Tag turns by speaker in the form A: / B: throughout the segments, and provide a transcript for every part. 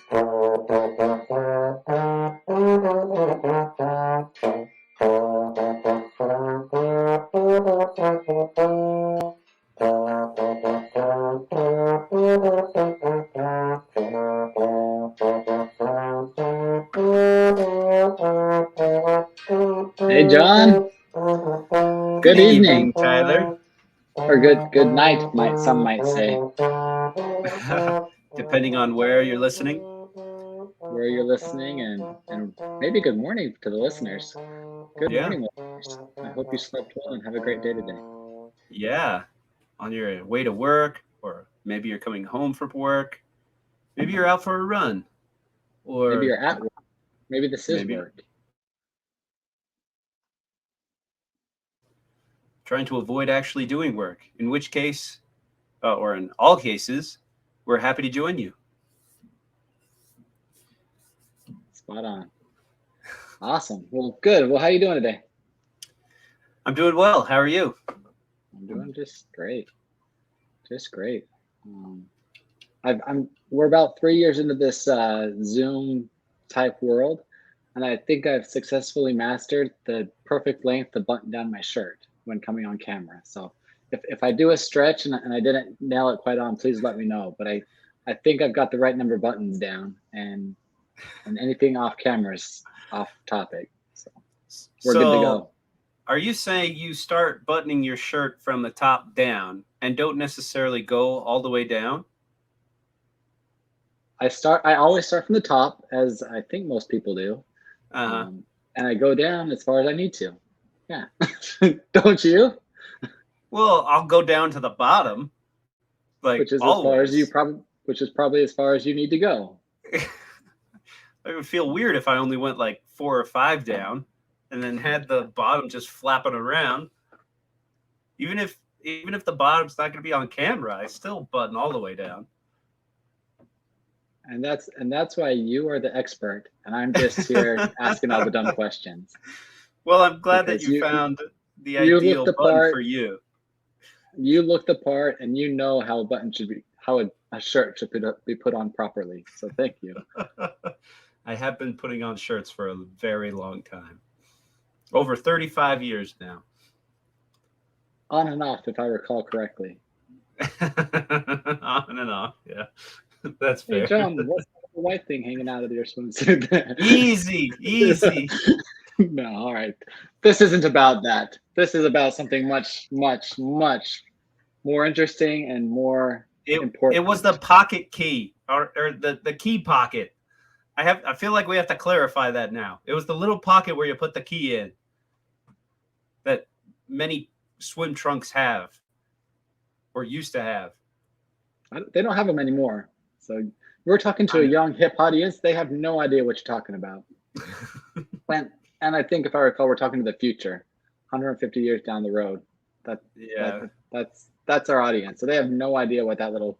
A: Hey, John.
B: Good
A: Good evening,
B: evening, Tyler.
A: or good night, some might say,
B: Depending on where you're listening.
A: where you're listening, and maybe good morning to the listeners. Good
B: Yeah,
A: morning, listeners. I hope you slept well and have a great day today.
B: yeah. On your way to work, or maybe you're coming home from work. Maybe you're out for a run,
A: Maybe
B: or
A: you're at work. Maybe this is
B: maybe
A: work.
B: trying to avoid actually doing work. In which case, or in all cases, we're happy to join you.
A: Spot on. Awesome. Well, good. Well, how you doing today?
B: I'm doing well. How are you?
A: I'm doing just great. Just great. Um, we're about 3 years into this Zoom type world, and I think I've successfully mastered the perfect length to button down my shirt when coming on camera. So if I do a stretch and I didn't nail it quite on, please let me know. But I think I've got the right number of buttons down, and anything off camera is off topic. So we're good to
B: So,
A: go.
B: are you saying you start buttoning your shirt from the top down and don't necessarily go all the way down?
A: I always start from the top, as I think most people do,
B: Uh huh.
A: um, and I go down as far as I need to. Yeah, don't you?
B: Well, I'll go down to the bottom, like
A: Which is as far as you
B: always.
A: probably, which is probably as far as you need to go.
B: It would feel weird if I only went like 4 or 5 down and then had the bottom just flapping around. Even if the bottom's not going to be on camera, I still button all the way down.
A: And that's why you are the expert, and I'm just here asking all the dumb questions
B: Well, I'm glad that
A: because
B: you found the
A: you look
B: ideal
A: the
B: button for
A: part,
B: you.
A: you look the part, and you know how a button should be, how a shirt should be put on properly. So thank you.
B: I have been putting on shirts for a very long time, over 35 years now.
A: On and off, if I recall correctly.
B: On and off. Yeah, that's
A: Hey,
B: fair.
A: John, what's the white thing hanging out of your swimsuit there?
B: Easy, easy.
A: No, all right. This isn't about that. This is about something much, much, much more interesting and more
B: It was the
A: important.
B: pocket key, or the key pocket. I feel like we have to clarify that now. It was the little pocket where you put the key in that many swim trunks have or used to have.
A: They don't have them anymore. So we're talking to a
B: I
A: young hip audience. They have no idea what you're talking about. When, and I think if I recall, we're talking to the future, 150 years down the road. That
B: Yeah.
A: that's our audience. So they have no idea what that little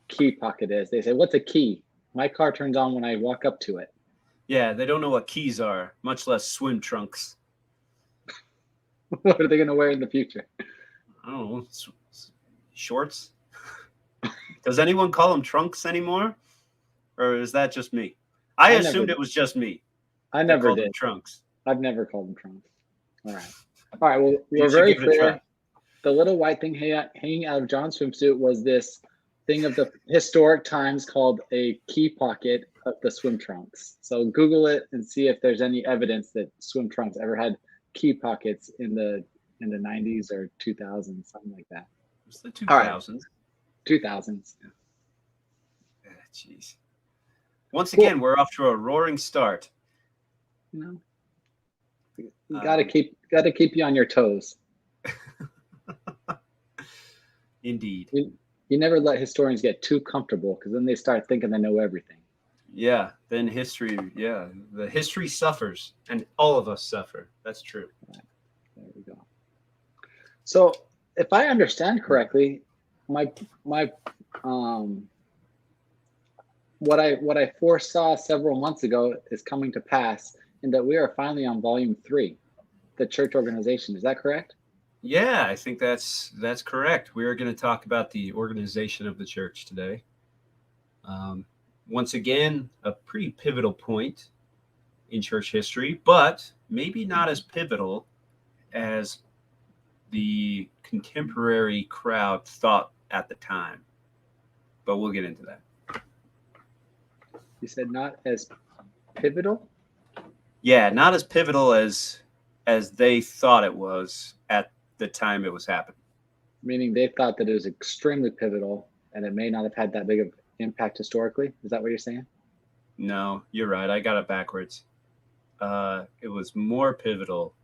A: key pocket is. They say, "What's a key?" My car turns on when I walk up to it.
B: Yeah, they don't know what keys are, much less swim trunks.
A: What are they going to wear in the future?
B: I don't know. Shorts? Does anyone call them trunks anymore? Or is that just me? I
A: I never,
B: assumed it was just me
A: I
B: that
A: never
B: called them
A: did.
B: trunks.
A: I've never called them trunks. All right. Well,
B: You
A: we're
B: should
A: very
B: give it a try.
A: clear. The little white thing hanging out of John's swimsuit was this thing of the historic times called a key pocket of the swim trunks. So Google it and see if there's any evidence that swim trunks ever had key pockets in the 90s or 2000s, something like that.
B: It's the
A: All right,
B: 2000s.
A: 2000s.
B: Yeah, jeez. Once
A: Cool.
B: again, we're off to a roaring start.
A: You know, you
B: Um,
A: gotta keep you on your toes.
B: Indeed.
A: You never let historians get too comfortable because then they start thinking they know everything.
B: Yeah, then history, yeah, the history suffers, and all of us suffer. That's true.
A: Right, there we go. So, if I understand correctly, my um, what I foresaw several months ago is coming to pass, in that we are finally on volume 3, the church organization. Is that correct?
B: Yeah, I think that's correct. We are going to talk about the organization of the church today. Um, once again, a pretty pivotal point in church history, but maybe not as pivotal as the contemporary crowd thought at the time. But we'll get into that.
A: You said not as pivotal?
B: Yeah, not as pivotal as they thought it was at the time it was happening.
A: Meaning they thought that it was extremely pivotal and it may not have had that big of impact historically. Is that what you're saying?
B: No, you're right. I got it backwards. It was more pivotal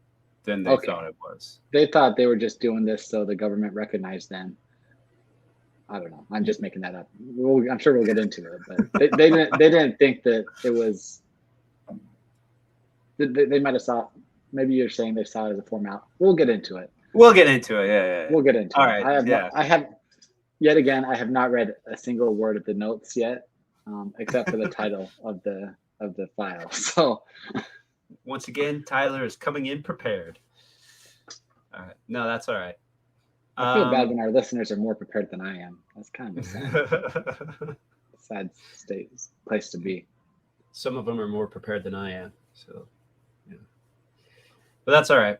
B: than they thought it was.
A: They thought they were just doing this so the government recognized them. I don't know. I'm just making that up. I'm sure we'll get into it, but they didn't think that it was. They might have saw. Maybe you're saying they saw it as a formality. We'll get into it.
B: We'll get into it. Yeah.
A: We'll get into
B: it.
A: All right. I have. Yet again, I have not read a single word of the notes yet, except for the title of the file. So,
B: once again, Tyler is coming in prepared. All right. No, that's all right.
A: I feel bad when our listeners are more prepared than I am. That's kind of a sad place to be.
B: Some of them are more prepared than I am. So, yeah. But that's all right.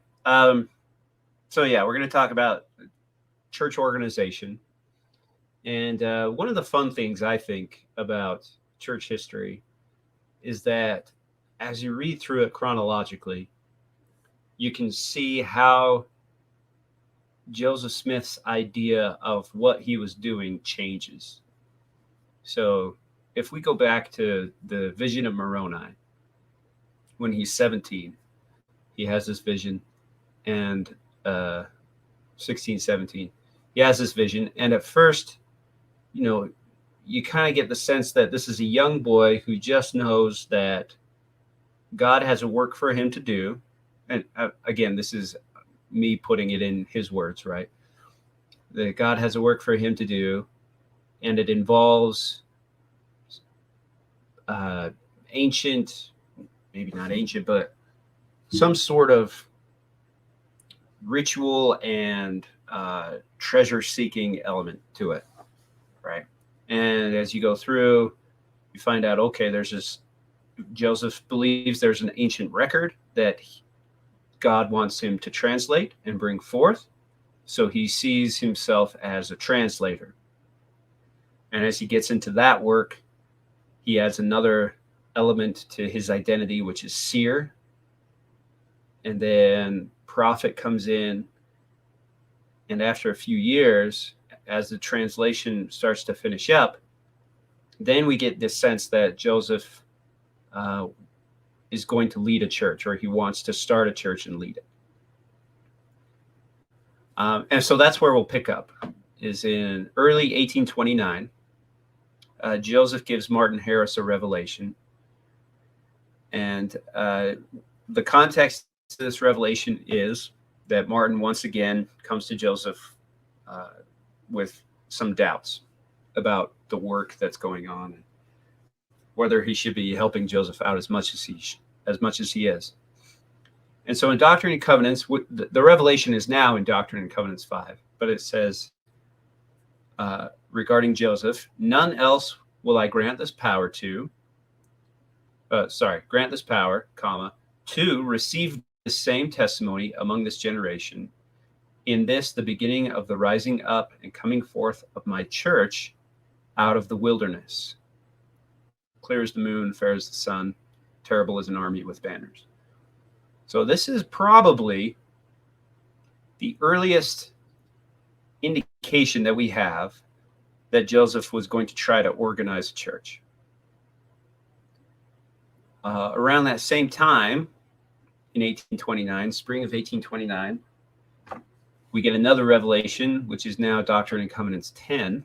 B: So, yeah, we're going to talk about church organization. And one of the fun things I think about church history is that as you read through it chronologically, you can see how Joseph Smith's idea of what he was doing changes. So if we go back to the vision of Moroni, when he's 17, he has this vision, and 16, 17, he has this vision. And at first, you kind of get the sense that this is a young boy who just knows that God has a work for him to do. And again, this is me putting it in his words, right? That God has a work for him to do, and it involves ancient, maybe not ancient, but some sort of ritual and treasure-seeking element to it, right? And as you go through, you find out, okay, there's this, Joseph believes there's an ancient record that God wants him to translate and bring forth. So he sees himself as a translator. And as he gets into that work, he adds another element to his identity, which is seer. And then prophet comes in. And after a few years, as the translation starts to finish up, then we get this sense that Joseph is going to lead a church, or he wants to start a church and lead it. And so that's where we'll pick up, is in early 1829. Joseph gives Martin Harris a revelation. And the context to this revelation is that Martin once again comes to Joseph with some doubts about the work that's going on, and whether he should be helping Joseph out as much as he is. And so in Doctrine and Covenants, the revelation is now in Doctrine and Covenants 5, but it says regarding Joseph, none else will I grant this power to, comma, to receive the same testimony among this generation. In this, the beginning of the rising up and coming forth of my church out of the wilderness. Clear as the moon, fair as the sun, terrible as an army with banners. So this is probably the earliest indication that we have that Joseph was going to try to organize a church. Around that same time, in 1829, spring of 1829, we get another revelation, which is now Doctrine and Covenants 10.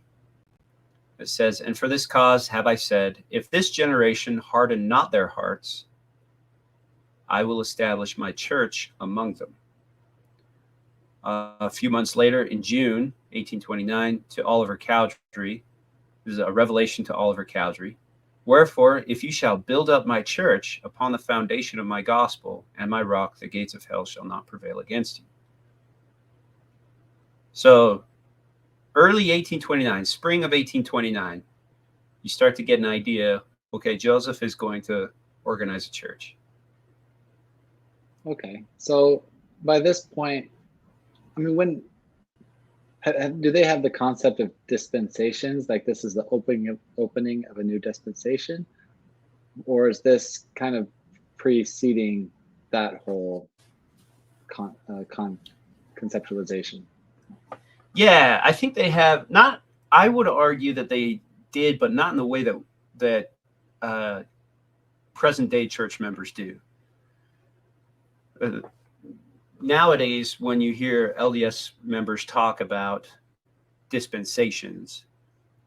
B: It says, and for this cause have I said, if this generation harden not their hearts, I will establish my church among them. A few months later, in June 1829, to Oliver Cowdery, this is a revelation to Oliver Cowdery. Wherefore, if you shall build up my church upon the foundation of my gospel and my rock, the gates of hell shall not prevail against you. So early 1829, spring of 1829, you start to get an idea okay, Joseph is going to organize a church.
A: Okay. So by this point, I mean, do they have the concept of dispensations? Like this is the opening of a new dispensation, or is this kind of preceding that whole conceptualization?
B: Yeah, I think they have not. I would argue that they did, but not in the way that uh, present day church members do. Uh, Nowadays, when you hear LDS members talk about dispensations,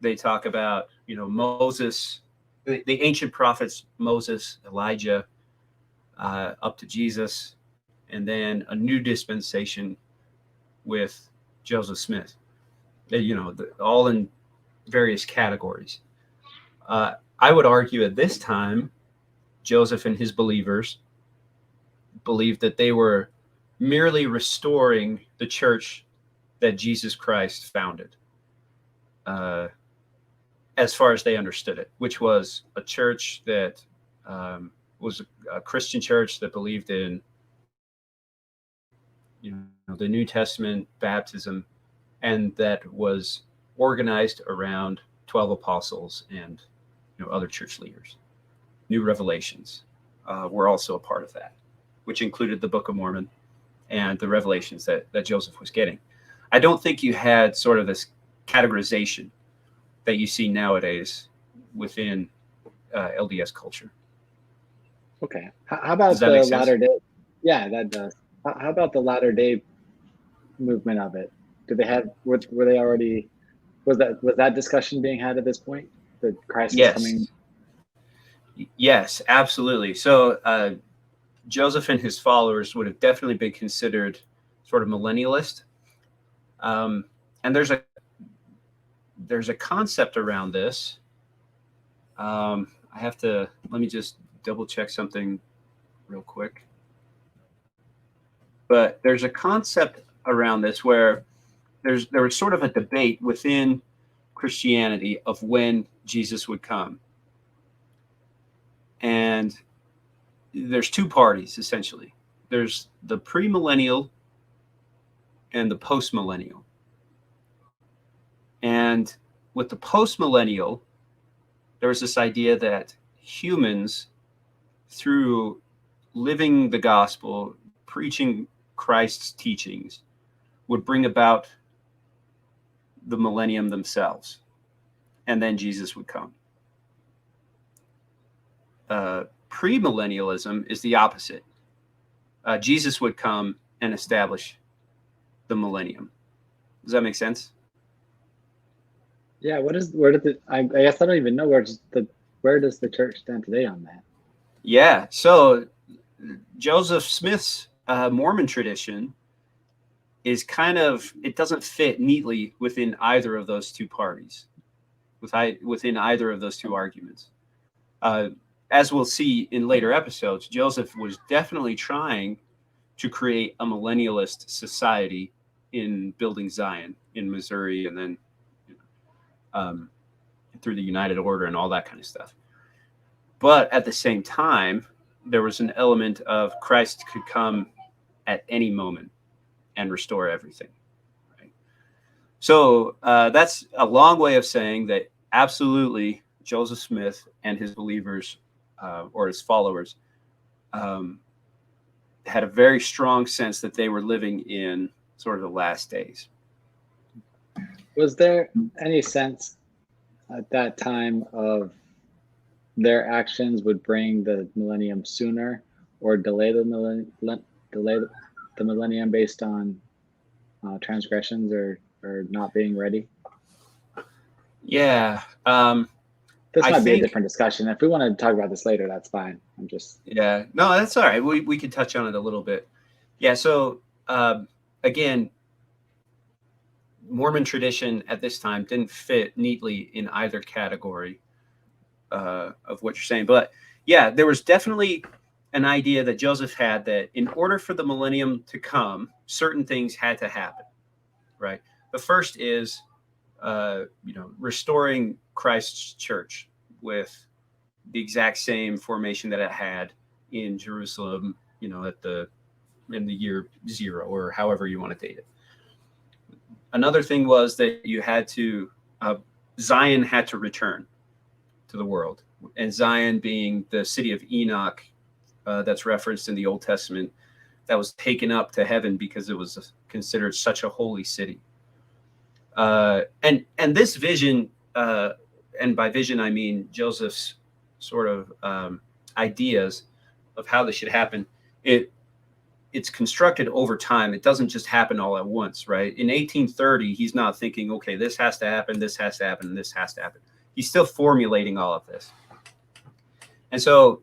B: they talk about Moses, the ancient prophets, Moses, Elijah, up to Jesus, and then a new dispensation with Joseph Smith. All in various categories. I would argue at this time, Joseph and his believers believed that they were merely restoring the church that Jesus Christ founded, uh, as far as they understood it, which was a church that was a Christian church that believed in the New Testament, baptism, and that was organized around 12 apostles and other church leaders. New revelations were also a part of that, which included the Book of Mormon and the revelations that Joseph was getting. I don't think you had sort of this categorization that you see nowadays within LDS culture.
A: Okay. How about the Latter Day? Yeah, that does. How about the Latter Day movement of it? Do they have? Were they already? Was that discussion being had at this point? That Christ is coming.
B: Yes, absolutely. So Joseph and his followers would have definitely been considered sort of millennialist. And there's a concept around this. I have to let me just double check something real quick. But there's a concept around this where there was sort of a debate within Christianity of when Jesus would come. And there's two parties, essentially. There's the premillennial and the postmillennial. And with the postmillennial, there was this idea that humans, through living the gospel, preaching Christ's teachings, would bring about the millennium themselves. And then Jesus would come. Premillennialism is the opposite. Jesus would come and establish the millennium. Does that make sense?
A: Yeah. I guess I don't even know where does the church stand today on that?
B: Yeah. So Joseph Smith's Mormon tradition is it doesn't fit neatly within either of those two parties, within either of those two arguments. As we'll see in later episodes, Joseph was definitely trying to create a millennialist society in building Zion in Missouri, and then through the United Order and all that kind of stuff. But at the same time, there was an element of Christ could come at any moment and restore everything. Right? So that's a long way of saying that absolutely Joseph Smith and his believers or his followers had a very strong sense that they were living in sort of the last days.
A: Was there any sense at that time of their actions would bring the millennium sooner or delay the millennium based on transgressions or not being ready?
B: Yeah.
A: This might be a different discussion. If we want to talk about this later, that's fine.
B: Yeah, no, that's all right. We could touch on it a little bit. Yeah. So again, Mormon tradition at this time didn't fit neatly in either category of what you're saying. But yeah, there was definitely an idea that Joseph had that in order for the millennium to come, certain things had to happen, right? The first is, restoring Christ's church with the exact same formation that it had in Jerusalem, in the year 0, or however you want to date it. Another thing was that you had to Zion had to return to the world, and Zion being the city of Enoch, that's referenced in the Old Testament, that was taken up to heaven because it was considered such a holy city. And this vision, and by vision I mean Joseph's sort of ideas of how this should happen. It's constructed over time. It doesn't just happen all at once, right? In 1830, he's not thinking, okay, this has to happen, this has to happen, this has to happen. He's still formulating all of this. And so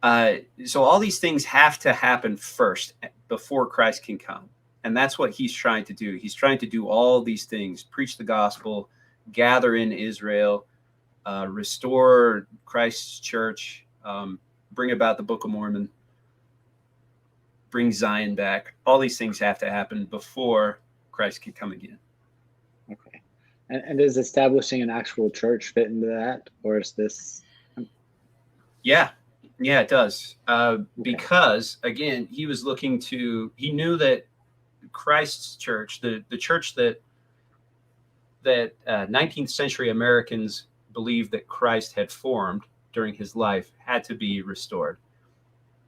B: all these things have to happen first before Christ can come. And that's what he's trying to do. He's trying to do all these things: preach the gospel, gather in Israel, restore Christ's church, bring about the Book of Mormon, bring Zion back. All these things have to happen before Christ can come again.
A: Okay. And does establishing an actual church fit into that? Or is this?
B: Yeah, it does. Because, again, he knew that Christ's church, the church that 19th century Americans believed that Christ had formed during his life, had to be restored.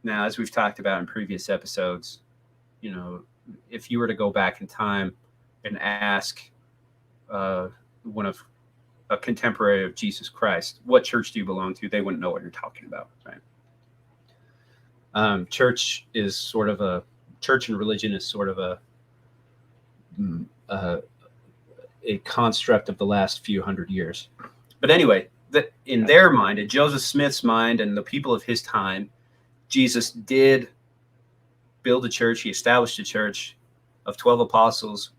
B: Now, as we've talked about in previous episodes, if you were to go back in time and ask a contemporary of Jesus Christ, what church do you belong to? They wouldn't know what you're talking about, right? Church and religion is sort of a construct of the last few hundred years. But anyway, in their mind, in Joseph Smith's mind and the people of his time, Jesus did build a church. He established a church of 12 apostles,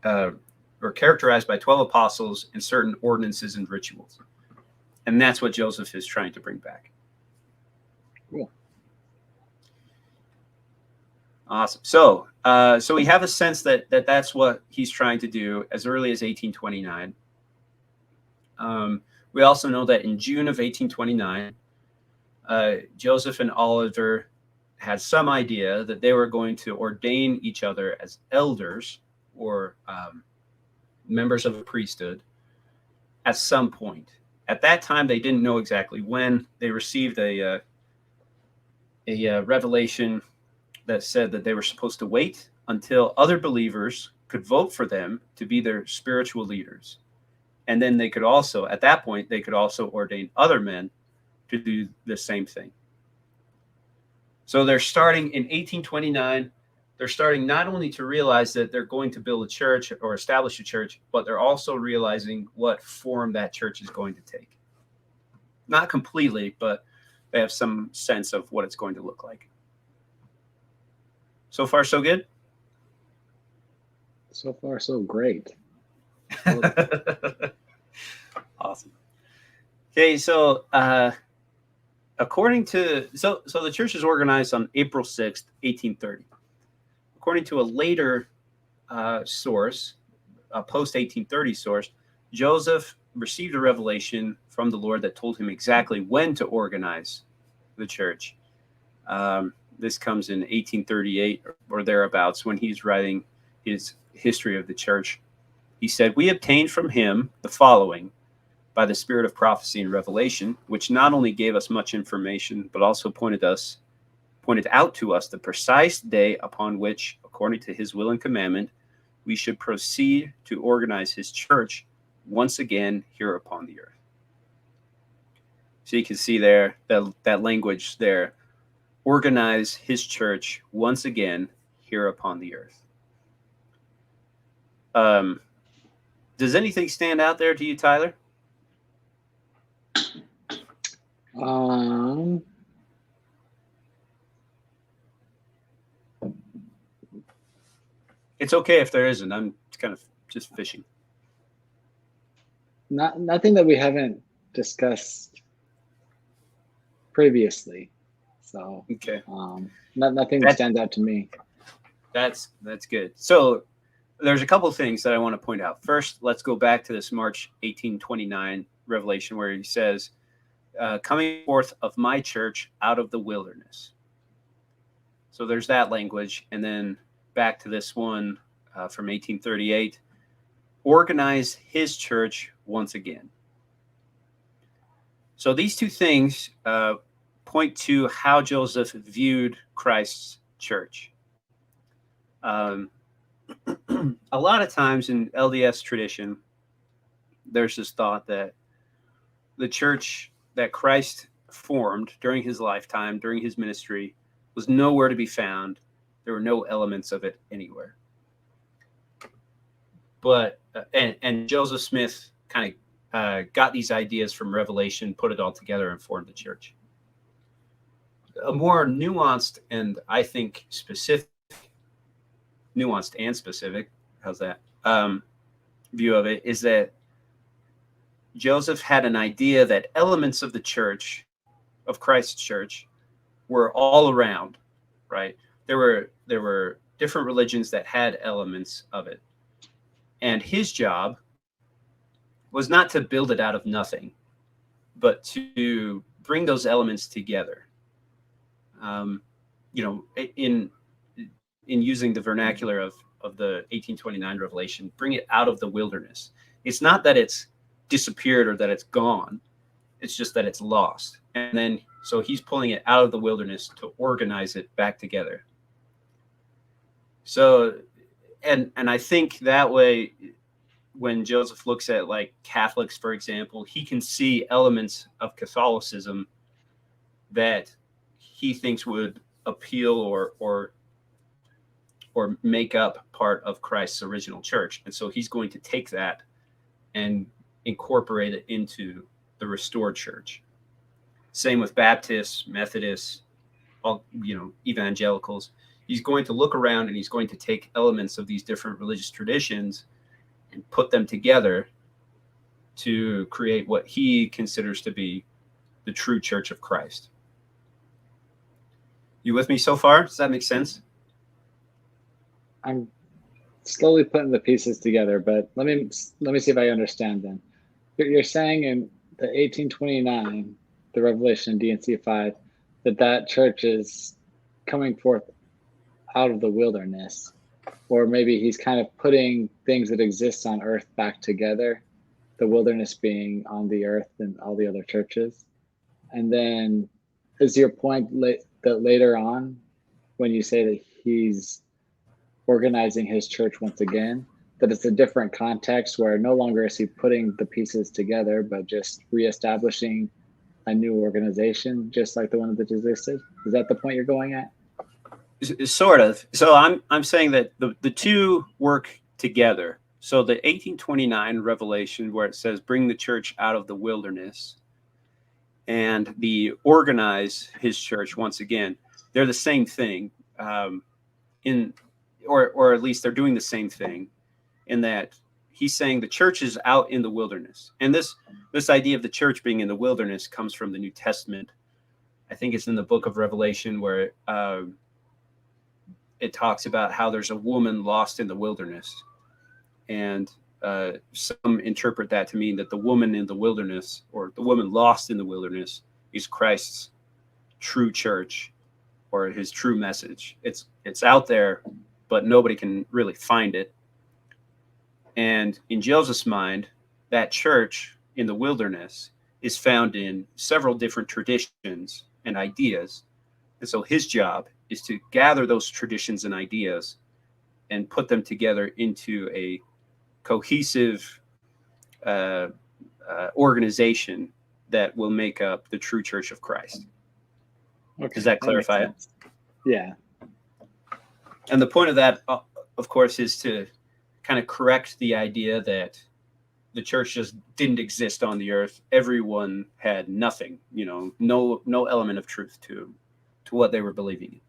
B: or characterized by 12 apostles and certain ordinances and rituals. And that's what Joseph is trying to bring back.
A: Cool.
B: Awesome. So we have a sense that that's what he's trying to do as early as 1829. We also know that in June of 1829, Joseph and Oliver had some idea that they were going to ordain each other as elders, or members of a priesthood, at some point. At that time, they didn't know exactly when. They received a revelation that said that they were supposed to wait until other believers could vote for them to be their spiritual leaders. And then they could also, at that point, they could also ordain other men to do the same thing. So they're starting in 1829. They're starting not only to realize that they're going to build a church or establish a church, but they're also realizing what form that church is going to take. Not completely, but they have some sense of what it's going to look like. So far, so good?
A: So far, so great.
B: Awesome. Okay, so according to the church is organized on April 6th, 1830. According to a later source, a post-1830 source, Joseph received a revelation from the Lord that told him exactly when to organize the church. This comes in 1838 or thereabouts, when he's writing his history of the church. He said, "We obtained from him the following by the spirit of prophecy and revelation, which not only gave us much information, but also pointed out to us the precise day upon which, according to his will and commandment, we should proceed to organize his church once again here upon the earth." So you can see there that language there, organize his church once again here upon the earth. Does anything stand out there to you, Tyler? It's okay if there isn't. I'm kind of just fishing.
A: Nothing that we haven't discussed previously. So
B: okay,
A: nothing that stands out to me.
B: That's good. So there's a couple of things that I want to point out. First, let's go back to this March 1829 revelation where he says, coming forth of my church out of the wilderness. So there's that language. And then back to this one from 1838, organize his church once again. So these two things point to how Joseph viewed Christ's church. A lot of times in LDS tradition, there's this thought that the church that Christ formed during his lifetime, during his ministry, was nowhere to be found. There were no elements of it anywhere. But and Joseph Smith kind of got these ideas from Revelation, put it all together, and formed the church. A more nuanced and I think nuanced and specific, how's that, view of it is that Joseph had an idea that elements of the church, of Christ's church, were all around, right? There were different religions that had elements of it. And his job was not to build it out of nothing, but to bring those elements together. In using the vernacular of the 1829 Revelation, bring it out of the wilderness. It's not that it's disappeared or that it's gone. It's just that it's lost. And then, so he's pulling it out of the wilderness to organize it back together. So, and I think that way, when Joseph looks at like Catholics, for example, he can see elements of Catholicism that he thinks would appeal or make up part of Christ's original church. And so he's going to take that and incorporate it into the restored church. Same with Baptists, Methodists, all, evangelicals. He's going to look around and he's going to take elements of these different religious traditions and put them together to create what he considers to be the true church of Christ. You with me so far? Does that make sense?
A: I'm slowly putting the pieces together, but let me see if I understand then. You're saying in the 1829, the Revelation in D&C 5, that church is coming forth out of the wilderness, or maybe he's kind of putting things that exist on earth back together, the wilderness being on the earth and all the other churches. And then is your point that later on, when you say that he's organizing his church once again, that it's a different context where no longer is he putting the pieces together, but just reestablishing a new organization, just like the one that existed? Is that the point you're going at?
B: Sort of. So I'm saying that the two work together. So the 1829 Revelation, where it says bring the church out of the wilderness, and the organize his church once again, they're the same thing. Or at least they're doing the same thing, in that he's saying the church is out in the wilderness. And this idea of the church being in the wilderness comes from the New Testament. I think it's in the book of Revelation where it talks about how there's a woman lost in the wilderness. And some interpret that to mean that the woman in the wilderness, or the woman lost in the wilderness, is Christ's true church, or his true message. It's out there, but nobody can really find it. And in Joseph's mind, that church in the wilderness is found in several different traditions and ideas. And so his job is to gather those traditions and ideas and put them together into a cohesive organization that will make up the true church of Christ.
A: Okay,
B: does that clarify it?
A: Yeah.
B: And the point of that, of course, is to kind of correct the idea that the church just didn't exist on the earth. Everyone had nothing, no element of truth to what they were believing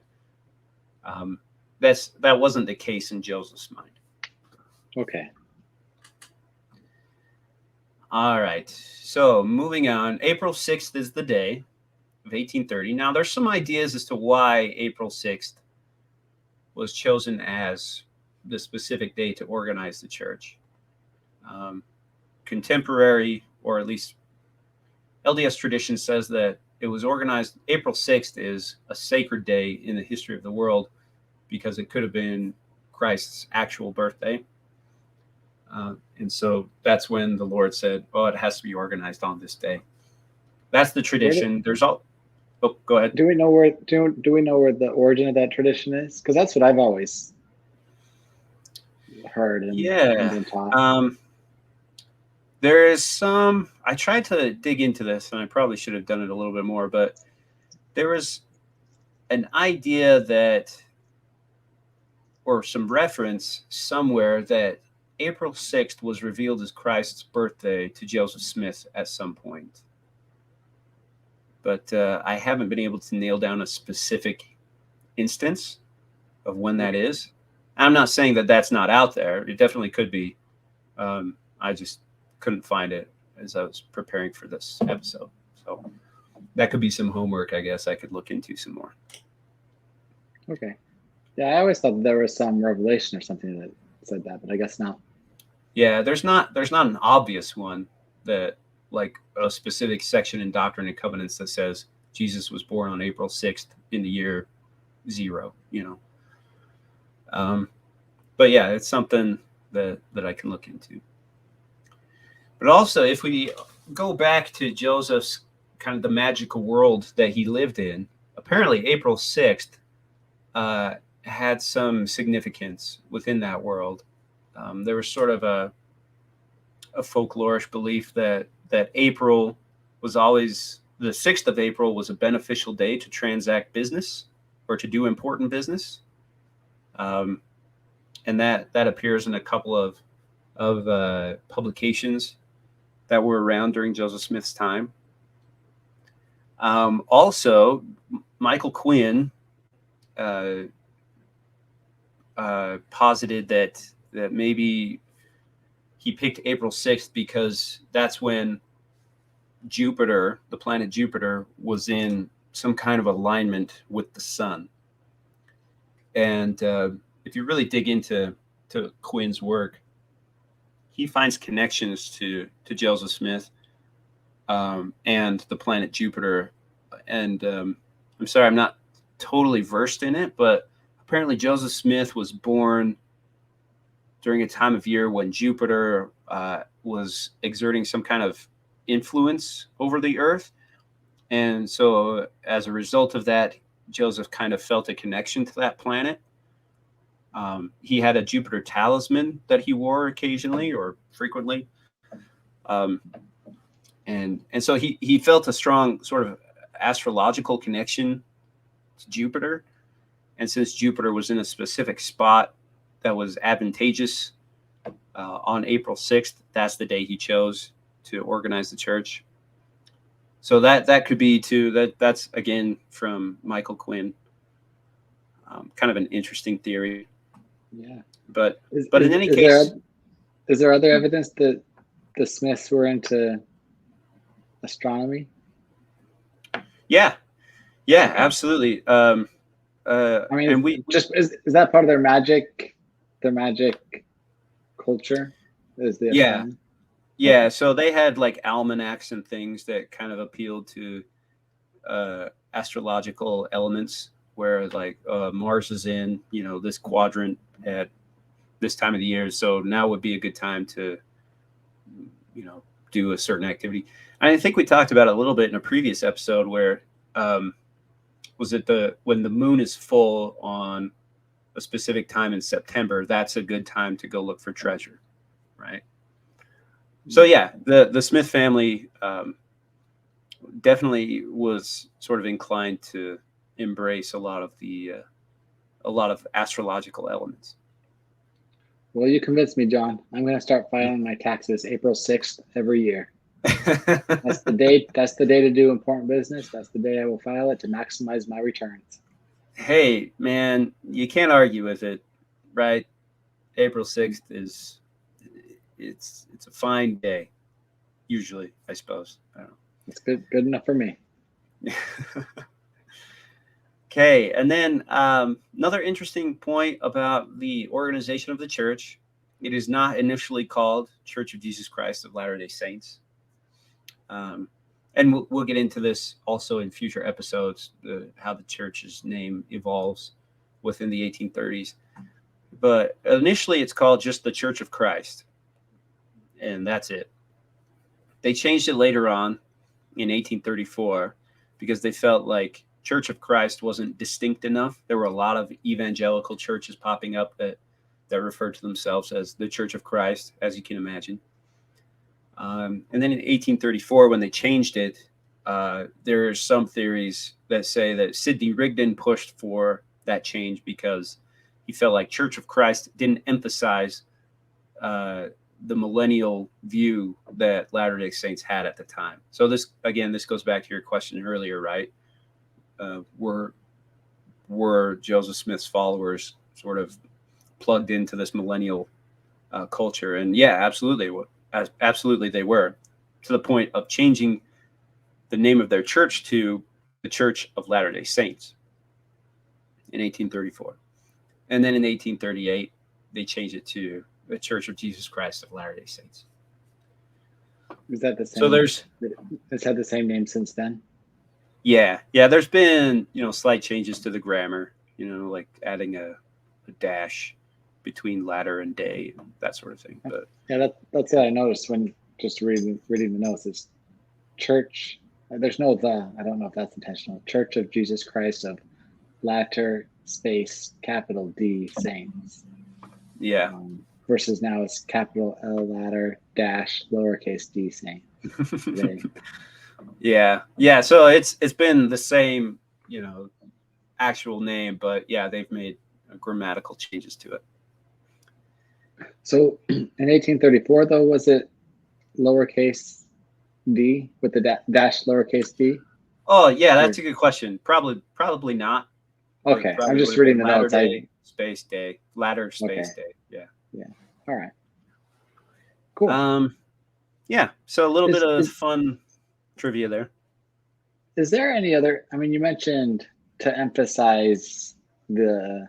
B: in. That wasn't the case in Joseph's mind.
A: Okay.
B: All right. So moving on, April 6th is the day of 1830. Now, there's some ideas as to why April 6th was chosen as the specific day to organize the church. Contemporary, or at least LDS tradition says that it was organized. April 6th is a sacred day in the history of the world because it could have been Christ's actual birthday. And so that's when the Lord said, "Oh, it has to be organized on this day." That's the tradition. There's all. Oh, go ahead.
A: Do we know where the origin of that tradition is? Because that's what I've always heard and been taught.
B: There is some. I tried to dig into this, and I probably should have done it a little bit more. But there was an idea that, or some reference somewhere, that April 6th was revealed as Christ's birthday to Joseph Smith at some point. But I haven't been able to nail down a specific instance of when that is. I'm not saying that that's not out there. It definitely could be. I just couldn't find it as I was preparing for this episode. So that could be some homework, I guess. I could look into some more.
A: Okay. Yeah, I always thought there was some revelation or something that said that, but I guess not.
B: Yeah, there's not an obvious one that, like a specific section in Doctrine and Covenants that says Jesus was born on April 6th in the year 0, but yeah, it's something that I can look into. But also, if we go back to Joseph's kind of the magical world that he lived in, apparently April 6th had some significance within that world. There was sort of a folklorish belief that April was always, the 6th of April was a beneficial day to transact business or to do important business. And that appears in a couple of publications that were around during Joseph Smith's time. Also, Michael Quinn posited that maybe he picked April 6th because that's when Jupiter, the planet Jupiter, was in some kind of alignment with the sun. And if you really dig into Quinn's work, he finds connections to Joseph Smith and the planet Jupiter. And I'm sorry, I'm not totally versed in it, but apparently Joseph Smith was born during a time of year when Jupiter was exerting some kind of influence over the Earth. And so as a result of that, Joseph kind of felt a connection to that planet. He had a Jupiter talisman that he wore occasionally or frequently. And so he felt a strong sort of astrological connection to Jupiter. And since Jupiter was in a specific spot that was advantageous on April 6th, that's the day he chose to organize the church. So that could be too, that's again from Michael Quinn. Kind of an interesting theory.
A: Yeah.
B: But in any case,
A: is there other evidence that the Smiths were into astronomy?
B: Yeah, absolutely.
A: I mean, and is that part of their magic culture? Is the astronomy?
B: Yeah. So they had like almanacs and things that kind of appealed to astrological elements, where like Mars is in this quadrant at this time of the year, so now would be a good time to do a certain activity. And I think we talked about it a little bit in a previous episode where was it when the moon is full on a specific time in September, that's a good time to go look for treasure, right? So yeah, the Smith family definitely was sort of inclined to embrace a lot of astrological elements.
A: Well, you convinced me, John. I'm going to start filing my taxes April 6th every year. That's the date. That's the day to do important business. That's the day I will file it to maximize my returns.
B: Hey, man, you can't argue with it, right? April 6th is it's a fine day, usually, I suppose. I don't know.
A: It's good enough for me.
B: Okay, and then another interesting point about the organization of the church: it is not initially called Church of Jesus Christ of Latter-day Saints. and we'll get into this also in future episodes, how the church's name evolves within the 1830s. But initially, it's called just the Church of Christ, and that's it. They changed it later on in 1834 because they felt like Church of Christ wasn't distinct enough. There were a lot of evangelical churches popping up that referred to themselves as the Church of Christ, as you can imagine. And then in 1834, when they changed it, there are some theories that say that Sidney Rigdon pushed for that change because he felt like Church of Christ didn't emphasize the millennial view that Latter-day Saints had at the time. So this goes back to your question earlier, right? Were Joseph Smith's followers sort of plugged into this millennial culture? And yeah, absolutely they were, to the point of changing the name of their church to the Church of Latter-day Saints in 1834. And then in 1838, they changed it to the Church of Jesus Christ of Latter-day Saints.
A: Is that the same?
B: So
A: it's had the same name since then?
B: Yeah. There's been, slight changes to the grammar, like adding a dash between latter and day, that sort of thing. But
A: yeah, that's what I noticed when just reading the notes. Is church. There's no the. I don't know if that's intentional. Church of Jesus Christ of Latter space capital D Saints.
B: Yeah.
A: Versus now it's capital L Latter dash lowercase d Saints.
B: Yeah. So it's been the same, actual name, but yeah, they've made grammatical changes to it.
A: So in 1834, though, was it lowercase d with the dash lowercase d?
B: Oh yeah, that's a good question. Probably not.
A: Okay, I'm just reading the notes.
B: Space day, latter space day. Yeah.
A: All right. Cool.
B: Yeah. So a little bit of fun trivia there.
A: Is there any other? I mean, you mentioned to emphasize the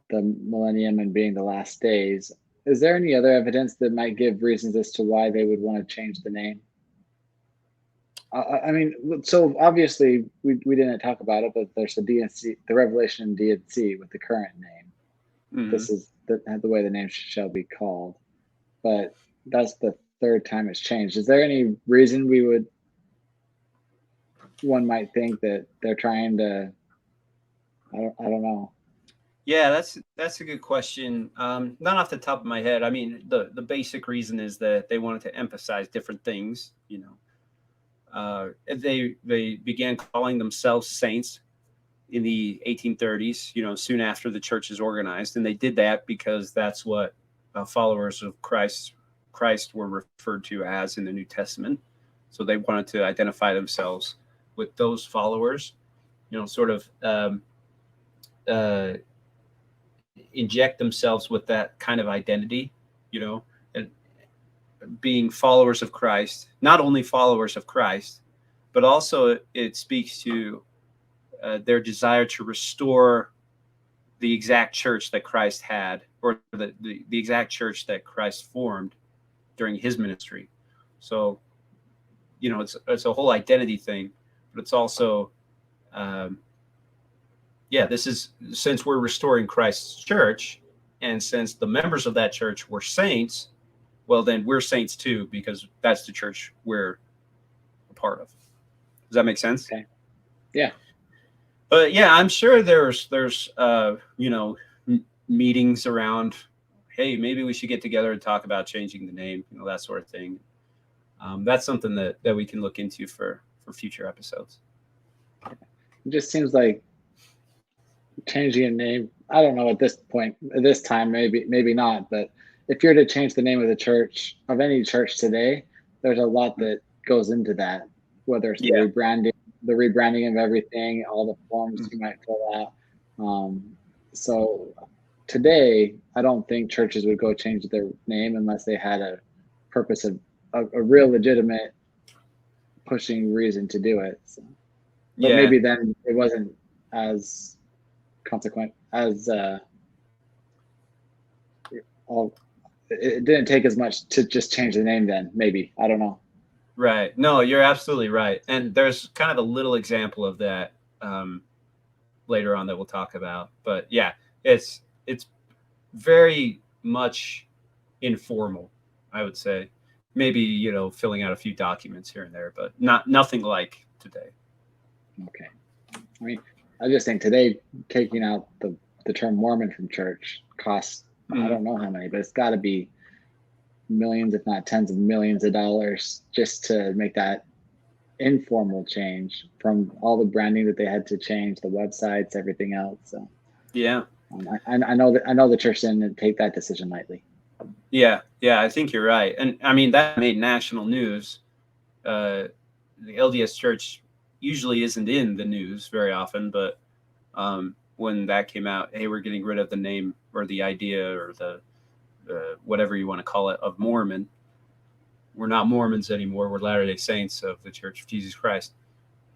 A: millennium and being the last days. Is there any other evidence that might give reasons as to why they would want to change the name? I mean, so obviously we didn't talk about it, but there's the D&C, the Revelation in D&C with the current name. Mm-hmm. This is the way the name shall be called. But that's the third time it's changed. Is there any reason one might think that they're trying to? I don't know.
B: Yeah, that's a good question. Not off the top of my head. I mean, the basic reason is that they wanted to emphasize different things. They began calling themselves saints in the 1830s. Soon after the church is organized, and they did that because that's what followers of Christ were referred to as in the New Testament. So they wanted to identify themselves with those followers. Sort of. Inject themselves with that kind of identity, and being followers of Christ, not only followers of Christ, but also it speaks to their desire to restore the exact church that Christ had, or the exact church that Christ formed during his ministry. So, it's a whole identity thing, but it's also, this is, since we're restoring Christ's church, and since the members of that church were saints, well, then we're saints too, because that's the church we're a part of. Does that make sense?
A: Okay. Yeah.
B: But yeah, I'm sure there's meetings around, hey, maybe we should get together and talk about changing the name, that sort of thing. That's something that we can look into for future episodes.
A: It just seems like changing a name, I don't know at this time, maybe not, but if you're to change the name of the church, of any church today, there's a lot that goes into that, whether it's the rebranding of everything, all the forms you might fill out. So today, I don't think churches would go change their name unless they had a purpose of a real legitimate pushing reason to do it. So. But maybe then it wasn't as consequent as it didn't take as much to just change the name then, maybe. I don't know.
B: Right. No, you're absolutely right. And there's kind of a little example of that later on that we'll talk about. But yeah, it's very much informal, I would say. Maybe, filling out a few documents here and there, but nothing like today.
A: Okay. I mean, I just think today taking out the term Mormon from church costs, I don't know how many, but it's got to be millions, if not tens of millions of dollars just to make that informal change from all the branding that they had to change, the websites, everything else. So
B: Yeah.
A: I know the church didn't take that decision lightly.
B: Yeah, I think you're right. And I mean, that made national news. The LDS Church usually isn't in the news very often, but when that came out, hey, we're getting rid of the name or the idea or the whatever you want to call it of Mormon. We're not Mormons anymore. We're Latter-day Saints of the Church of Jesus Christ.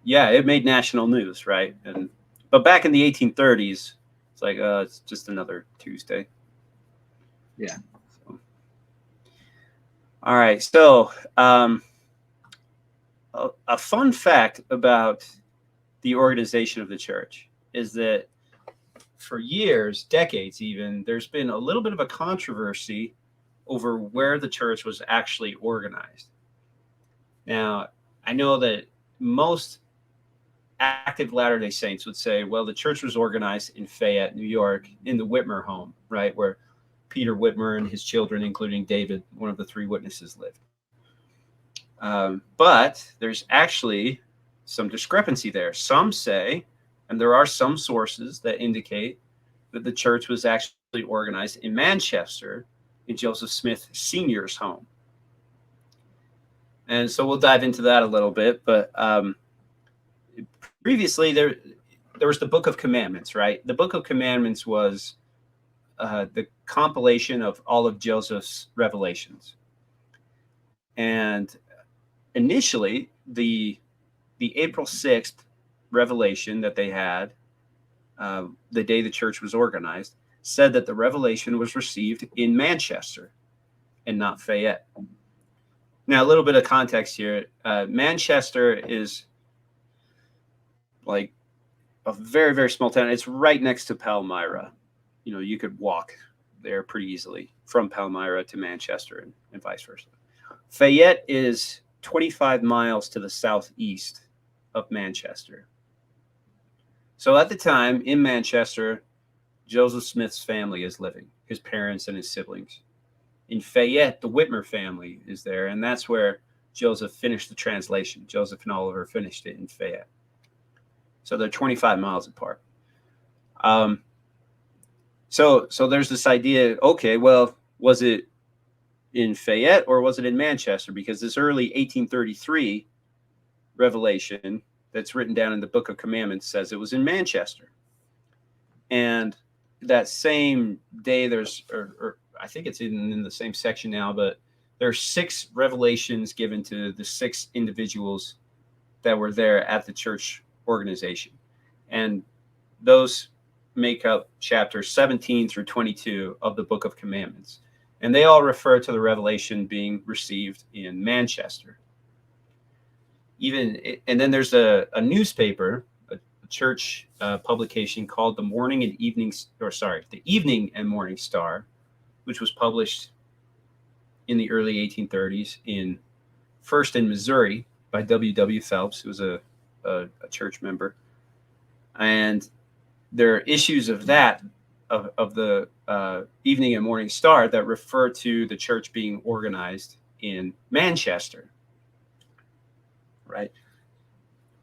B: Yeah, it made national news, right? But back in the 1830s, it's like it's just another Tuesday.
A: Yeah.
B: All right. So a fun fact about the organization of the church is that for years, decades even, there's been a little bit of a controversy over where the church was actually organized. Now, I know that most active Latter-day Saints would say, well, the church was organized in Fayette, New York, in the Whitmer home, right, where Peter Whitmer and his children, including David, one of the three witnesses, lived. But there's actually some discrepancy there. Some say, and there are some sources that indicate that the church was actually organized in Manchester in Joseph Smith Sr.'s home. And so we'll dive into that a little bit. But previously, there was the Book of Commandments, right? The Book of Commandments was the compilation of all of Joseph's revelations. And initially, the April 6th revelation that they had, the day the church was organized, said that the revelation was received in Manchester and not Fayette. Now, a little bit of context here. Manchester is like a very, very small town. It's right next to Palmyra. You could walk there pretty easily from Palmyra to Manchester and vice versa. Fayette is 25 miles to the southeast of Manchester. So at the time in Manchester, Joseph Smith's family is living, his parents and his siblings. In Fayette, the Whitmer family is there, and that's where Joseph finished the translation. Joseph and Oliver finished it in Fayette. So they're 25 miles apart. So there's this idea, okay, well, was it in Fayette or was it in Manchester? Because this early 1833 revelation that's written down in the Book of Commandments says it was in Manchester. And that same day, there's, or I think it's in the same section now, but there's 6 revelations given to the 6 individuals that were there at the church organization. And those make up chapters 17 through 22 of the Book of Commandments. And they all refer to the revelation being received in Manchester. And then there's a newspaper, a church publication called the Evening and Morning Star, which was published in the early 1830s first in Missouri by W.W. Phelps, who was a church member. And there are issues of that, of the Evening and Morning Star, that refer to the church being organized in Manchester. Right.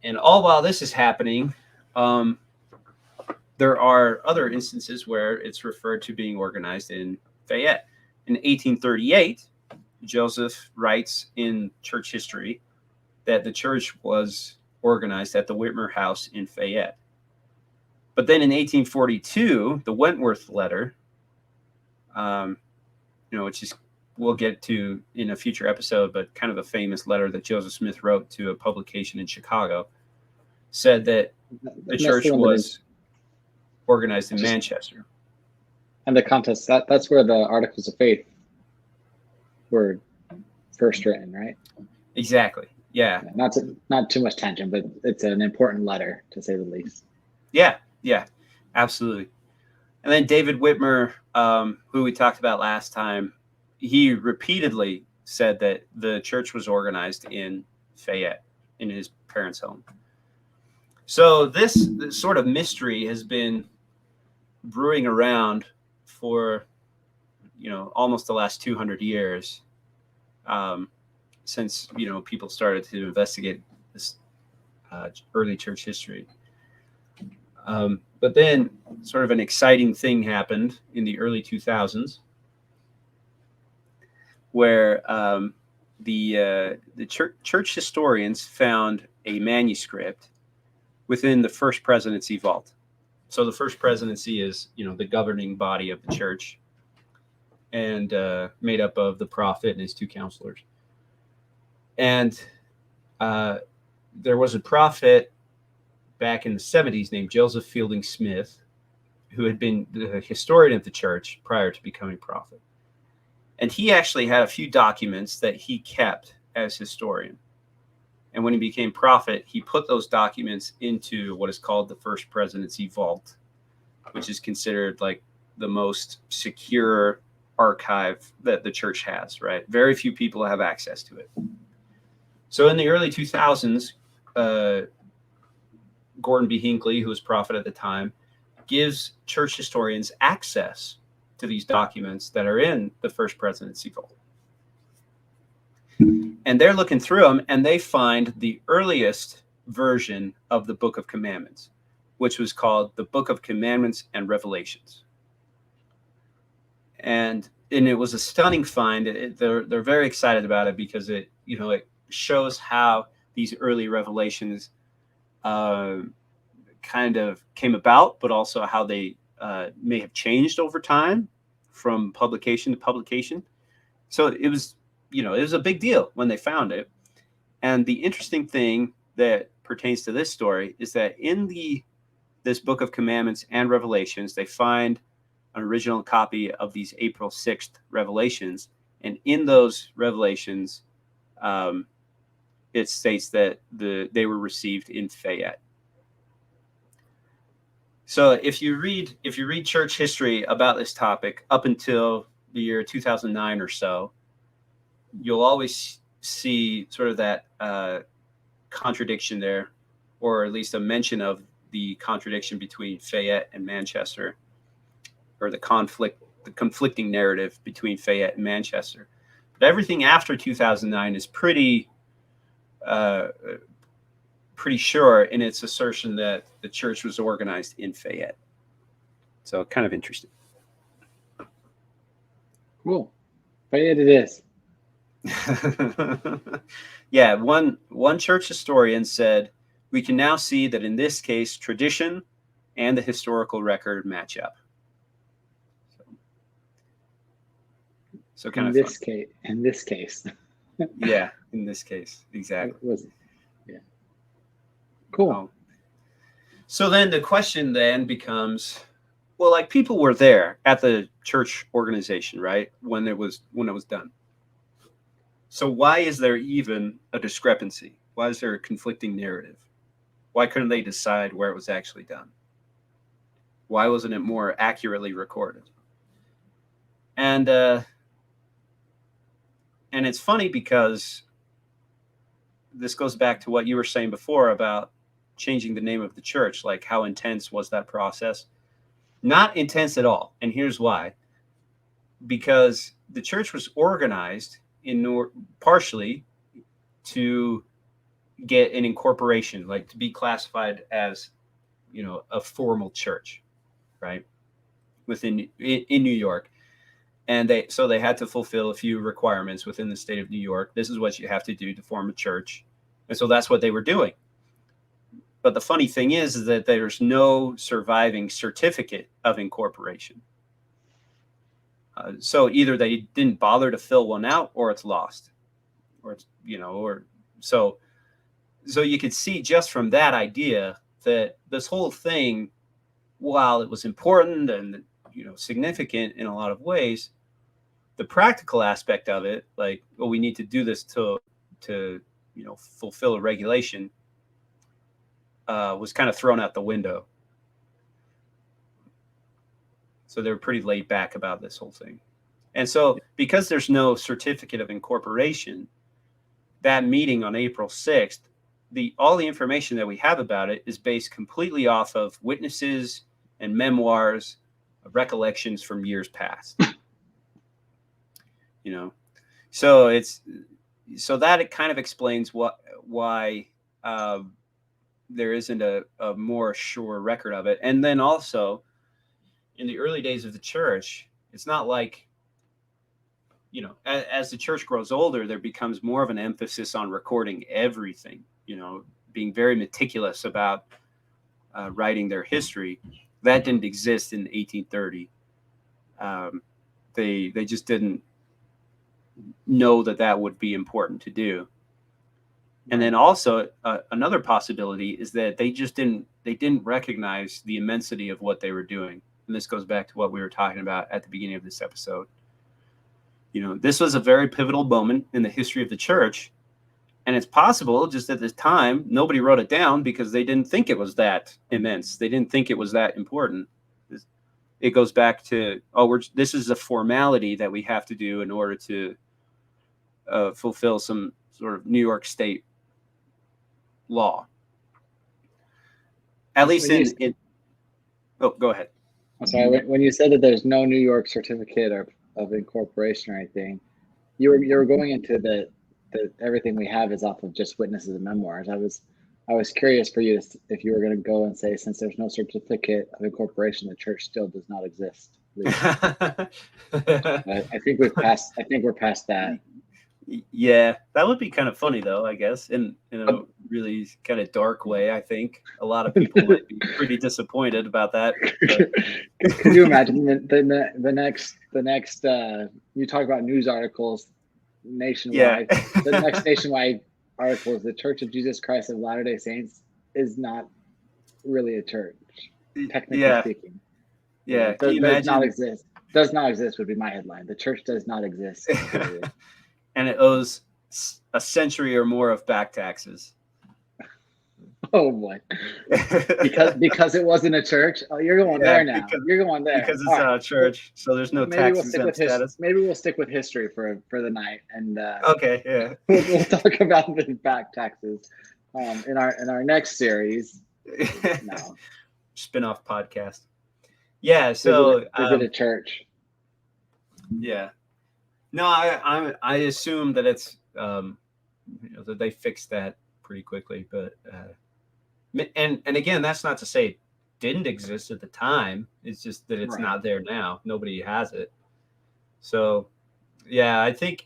B: And all while this is happening, there are other instances where it's referred to being organized in Fayette. In 1838, Joseph writes in church history that the church was organized at the Whitmer House in Fayette. But then in 1842, the Wentworth letter, which is, we'll get to in a future episode, but kind of a famous letter that Joseph Smith wrote to a publication in Chicago, said that the church was organized in Manchester.
A: And the context, that's where the Articles of Faith were first written, right?
B: Exactly. Yeah.
A: Not too much tension, but it's an important letter to say the least.
B: Yeah. Yeah. Absolutely. And then David Whitmer, who we talked about last time, he repeatedly said that the church was organized in Fayette, in his parents' home. So this sort of mystery has been brewing around for, almost the last 200 years, since, people started to investigate this early church history. But then sort of an exciting thing happened in the early 2000s where the church historians found a manuscript within the First Presidency vault. So the First Presidency is, the governing body of the church, and made up of the prophet and his two counselors. And there was a prophet back in the 70s named Joseph Fielding Smith, who had been the historian of the church prior to becoming prophet. And he actually had a few documents that he kept as historian. And when he became prophet, he put those documents into what is called the First Presidency Vault, which is considered like the most secure archive that the church has, right? Very few people have access to it. So in the early 2000s, Gordon B. Hinckley, who was prophet at the time, gives church historians access to these documents that are in the First Presidency Vault. And they're looking through them, and they find the earliest version of the Book of Commandments, which was called the Book of Commandments and Revelations. And it was a stunning find. They're very excited about it because it shows how these early revelations kind of came about, but also how they may have changed over time from publication to publication. So it was a big deal when they found it. And the interesting thing that pertains to this story is that in this Book of Commandments and Revelations, they find an original copy of these April 6th revelations. And in those revelations, it states that they were received in Fayette. So if you read church history about this topic up until the year 2009 or so, you'll always see sort of that contradiction there, or at least a mention of the contradiction between Fayette and Manchester, or the conflicting narrative between Fayette and Manchester. But everything after 2009 is pretty sure in its assertion that the church was organized in Fayette. So kind of interesting.
A: Cool. Fayette it is.
B: Yeah, one church historian said, "We can now see that in this case, tradition and the historical record match up." So kind of
A: in this case.
B: Yeah, in this case, exactly.
A: Yeah. Cool.
B: So then the question then becomes, well, like, people were there at the church organization, right? When it was done. So why is there even a discrepancy? Why is there a conflicting narrative? Why couldn't they decide where it was actually done? Why wasn't it more accurately recorded? And it's funny because this goes back to what you were saying before about changing the name of the church. Like, how intense was that process? Not intense at all. And here's why. Because the church was organized partially to get an incorporation, like to be classified as, a formal church, right? In New York. And they had to fulfill a few requirements within the state of New York. This is what you have to do to form a church. And so that's what they were doing. But the funny thing is that there's no surviving certificate of incorporation. So either they didn't bother to fill one out, or it's lost, or it's, so you could see just from that idea that this whole thing, while it was important and, significant in a lot of ways, the practical aspect of it, like, well, we need to do this to to fulfill a regulation was kind of thrown out the window. So they were pretty laid back about this whole thing. And so because there's no certificate of incorporation, that meeting on April 6th, all the information that we have about it is based completely off of witnesses and memoirs, recollections from years past. So that it kind of explains why there isn't a more sure record of it. And then also in the early days of the church, it's not like, as the church grows older, there becomes more of an emphasis on recording everything, being very meticulous about writing their history. That didn't exist in 1830. They just didn't know that would be important to do. And then also another possibility is that they didn't recognize the immensity of what they were doing. And this goes back to what we were talking about at the beginning of this episode. This was a very pivotal moment in the history of the church. And it's possible just at this time, nobody wrote it down because they didn't think it was that immense. They didn't think it was that important. It goes back to, this is a formality that we have to do in order to fulfill some sort of New York State law. At least go ahead.
A: I'm sorry. When you said that there's no New York certificate of incorporation or anything, you were going into that everything we have is off of just witnesses and memoirs. I was curious for you if you were going to go and say, since there's no certificate of incorporation, the church still does not exist. I think we're past that.
B: Yeah, that would be kind of funny, though, I guess, in a really kind of dark way. I think a lot of people might be pretty disappointed about that.
A: Could you imagine the next you talk about news articles nationwide? Yeah. The next nationwide article is the Church of Jesus Christ of Latter-day Saints is not really a church, technically speaking.
B: Yeah,
A: does not exist. Does not exist would be my headline. The church does not exist.
B: And it owes a century or more of back taxes.
A: Oh boy! because it wasn't a church. Oh, you're going there now. You're going there
B: because it's not a church, so there's no tax exempt status.
A: Maybe we'll stick with history for the night, and
B: okay, yeah,
A: we'll talk about the back taxes in our next series. No,
B: spin-off podcast. Yeah, so
A: is it a church?
B: Yeah. No, I assume that it's that they fixed that pretty quickly, but and again, that's not to say it didn't exist at the time. It's just that it's not there now. Nobody has it. So, yeah, I do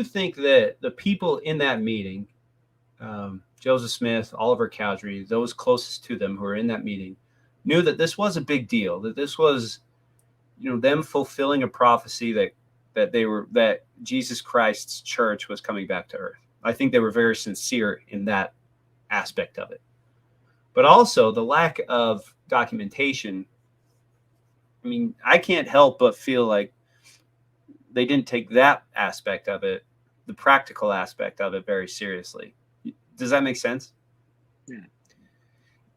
B: think that the people in that meeting, Joseph Smith, Oliver Cowdery, those closest to them who were in that meeting, knew that this was a big deal. That this was, them fulfilling a prophecy that Jesus Christ's church was coming back to earth. I think they were very sincere in that aspect of it. But also the lack of documentation. I mean, I can't help but feel like they didn't take that aspect of it, the practical aspect of it, very seriously. Does that make sense?
A: Yeah.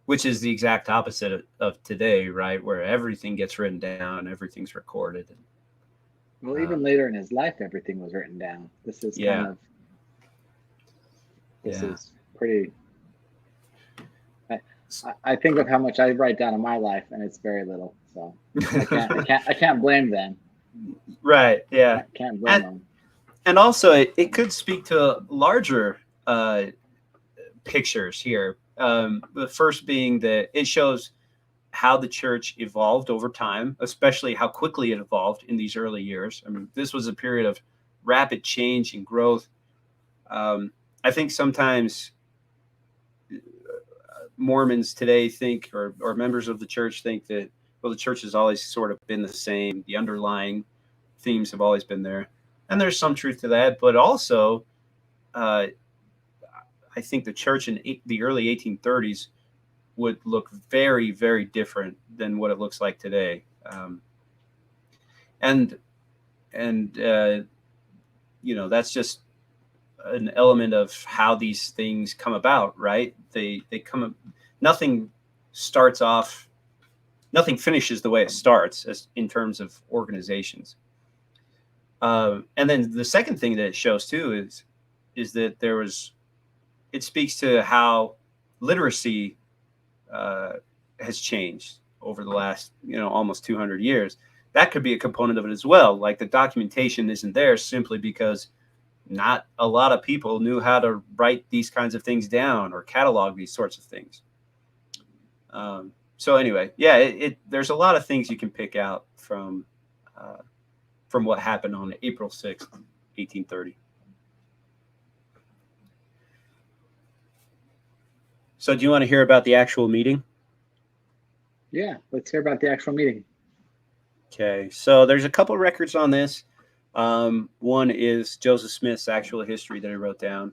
B: Which is the exact opposite of today, right? Where everything gets written down, everything's recorded.
A: Well, even later in his life, everything was written down. This is is pretty. I think of how much I write down in my life, and it's very little. So I can't blame them.
B: Right. Yeah.
A: I can't blame them.
B: And also, it could speak to larger pictures here. The first being that it shows how the church evolved over time, especially how quickly it evolved in these early years. I mean, this was a period of rapid change and growth. I think sometimes Mormons today think, or members of the church think that, well, the church has always sort of been the same. The underlying themes have always been there. And there's some truth to that. But also, I think the church in the early 1830s would look very, very different than what it looks like today. That's just an element of how these things come about, right? They come, nothing starts off, nothing finishes the way it starts, as in terms of organizations. And then the second thing that it shows too is that it speaks to how literacy has changed over the last, almost 200 years. That could be a component of it as well. Like, the documentation isn't there simply because not a lot of people knew how to write these kinds of things down or catalog these sorts of things. So anyway, yeah, there's a lot of things you can pick out from what happened on April 6th, 1830. So do you want to hear about the actual meeting?
A: Yeah, let's hear about the actual meeting.
B: Okay, so there's a couple records on this. One is Joseph Smith's actual history that he wrote down.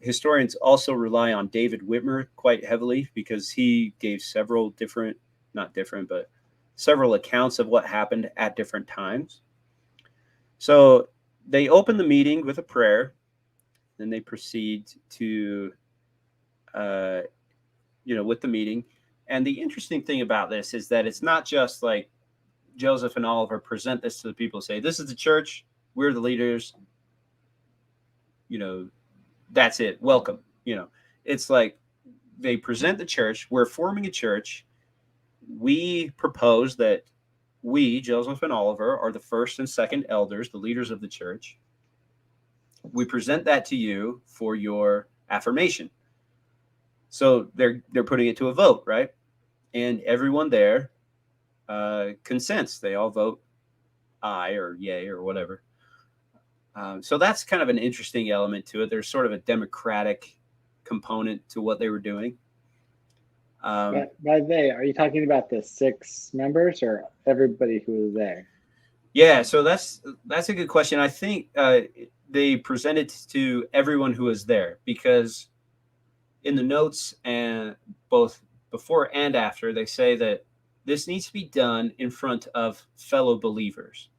B: Historians also rely on David Whitmer quite heavily because he gave several several accounts of what happened at different times. So they open the meeting with a prayer, then they proceed to, with the meeting. And the interesting thing about this is that it's not just like Joseph and Oliver present this to the people, say, this is the church, we're the leaders, that's it, welcome. It's like they present the church, we're forming a church, we propose that we, Joseph and Oliver, are the first and second elders, the leaders of the church. We present that to you for your affirmation. So they're putting it to a vote, right? And everyone there consents. They all vote aye or yay or whatever. So that's kind of an interesting element to it. There's sort of a democratic component to what they were doing.
A: By they, are you talking about the 6 members or everybody who was there?
B: Yeah, so that's a good question. I think they presented to everyone who was there, because in the notes, and both before and after, they say that this needs to be done in front of fellow believers.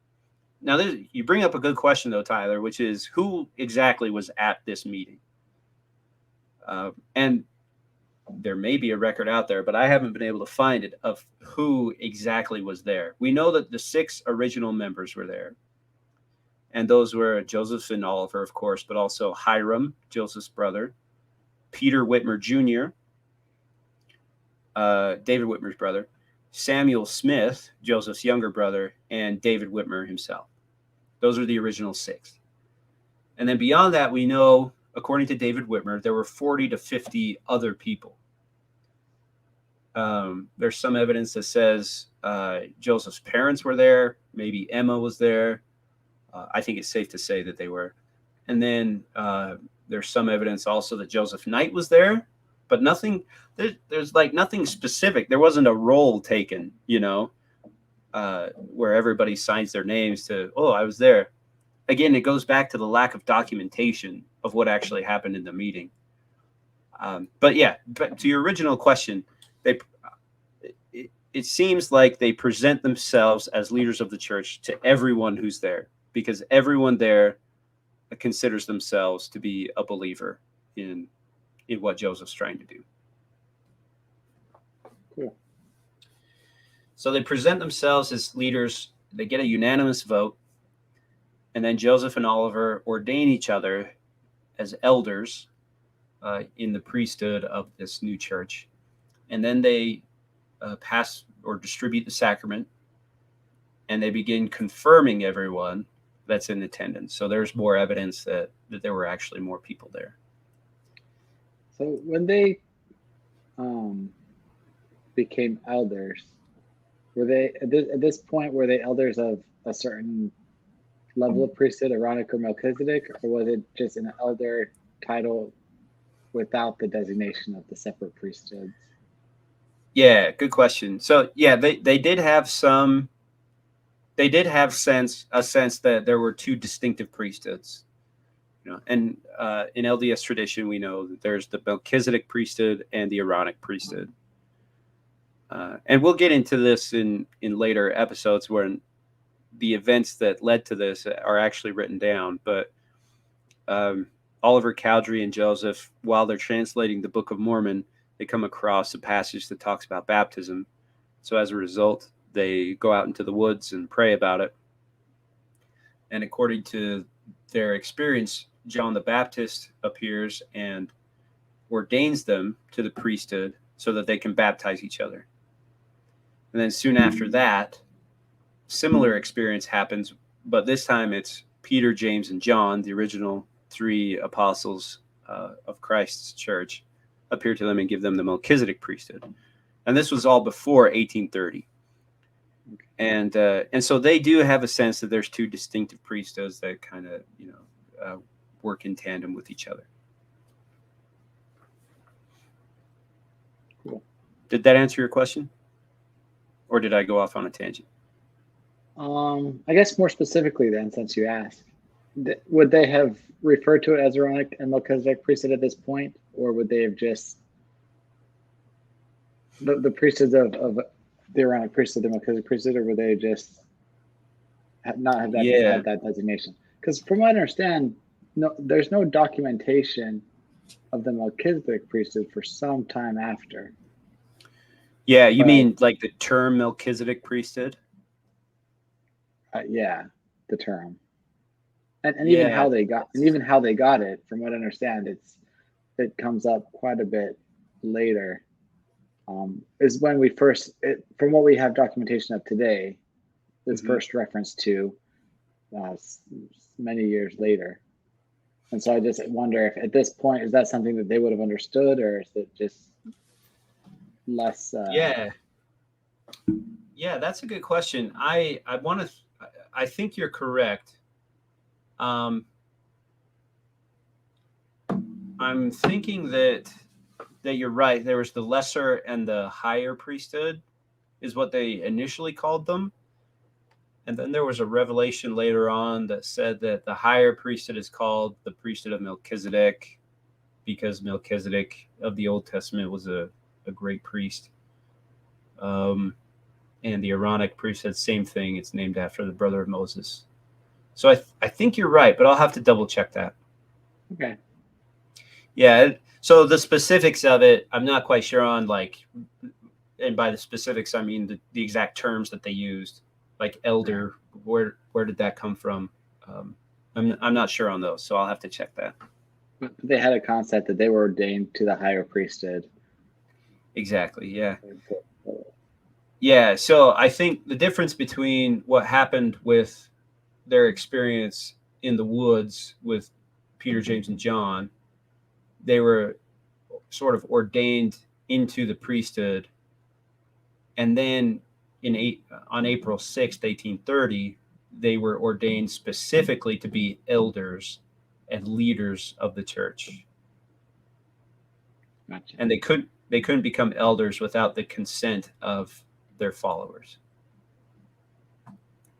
B: Now, you bring up a good question, though, Tyler, which is who exactly was at this meeting? And there may be a record out there, but I haven't been able to find it of who exactly was there. We know that the 6 original members were there. And those were Joseph and Oliver, of course, but also Hiram, Joseph's brother, Peter Whitmer Jr., David Whitmer's brother, Samuel Smith, Joseph's younger brother, and David Whitmer himself. Those are the original 6. And then beyond that, we know, according to David Whitmer, there were 40 to 50 other people. There's some evidence that says Joseph's parents were there. Maybe Emma was there. I think it's safe to say that they were. And then there's some evidence also that Joseph Knight was there, but nothing. There's like nothing specific. There wasn't a roll taken, where everybody signs their names to, oh, I was there. Again, it goes back to the lack of documentation of what actually happened in the meeting. But to your original question, it seems like they present themselves as leaders of the church to everyone who's there, because everyone there considers themselves to be a believer in what Joseph's trying to do.
A: Cool.
B: So they present themselves as leaders. They get a unanimous vote. And then Joseph and Oliver ordain each other as elders in the priesthood of this new church. And then they pass or distribute the sacrament, and they begin confirming everyone that's in attendance. So there's more evidence that there were actually more people there.
A: So when they became elders, were they at this point, were they elders of a certain level of priesthood, Aaronic or Melchizedek, or was it just an elder title without the designation of the separate priesthoods?
B: Yeah, good question. So yeah, they did have a sense that there were 2 distinctive priesthoods. And in LDS tradition, we know that there's the Melchizedek priesthood and the Aaronic priesthood. And we'll get into this in later episodes when the events that led to this are actually written down. But Oliver Cowdery and Joseph, while they're translating the Book of Mormon, they come across a passage that talks about baptism. So as a result, they go out into the woods and pray about it. And according to their experience, John the Baptist appears and ordains them to the priesthood so that they can baptize each other. And then soon after that, similar experience happens, but this time it's Peter, James, and John, the original 3 apostles of Christ's church, appear to them and give them the Melchizedek priesthood. And this was all before 1830. And so they do have a sense that there's 2 distinctive priesthoods that kind of, work in tandem with each other.
A: Cool.
B: Did that answer your question? Or did I go off on a tangent?
A: I guess more specifically then, since you asked, would they have referred to it as Aaronic and Melchizedek priesthood at this point, or would they have just the priesthoods of the Aaronic priesthood, the Melchizedek priesthood, or would they just not have that had that designation? Because from what I understand, no, there's no documentation of the Melchizedek priesthood for some time after.
B: Yeah, you mean like the term Melchizedek priesthood?
A: Yeah, the term, and even how they got it. From what I understand, it comes up quite a bit later. Is when we first, from what we have documentation of today, is first referenced to many years later. And so I just wonder if at this point, is that something that they would have understood, or is it just less?
B: Yeah, that's a good question. I think you're correct. I'm thinking that you're right. There was the lesser and the higher priesthood is what they initially called them. And then there was a revelation later on that said that the higher priesthood is called the priesthood of Melchizedek because Melchizedek of the Old Testament was a great priest. And the Aaronic priesthood, same thing. It's named after the brother of Moses. So I think you're right, but I'll have to double check that.
A: Okay.
B: Yeah. So the specifics of it, I'm not quite sure on, like, and by the specifics, I mean the exact terms that they used, like elder. Where did that come from? I'm not sure on those, so I'll have to check that.
A: But they had a concept that they were ordained to the higher priesthood.
B: Exactly. Yeah. Yeah. So I think the difference between what happened with their experience in the woods with Peter, James, and John, they were sort of ordained into the priesthood. And then on April 6th, 1830, they were ordained specifically to be elders and leaders of the church.
A: Gotcha.
B: And they couldn't become elders without the consent of their followers.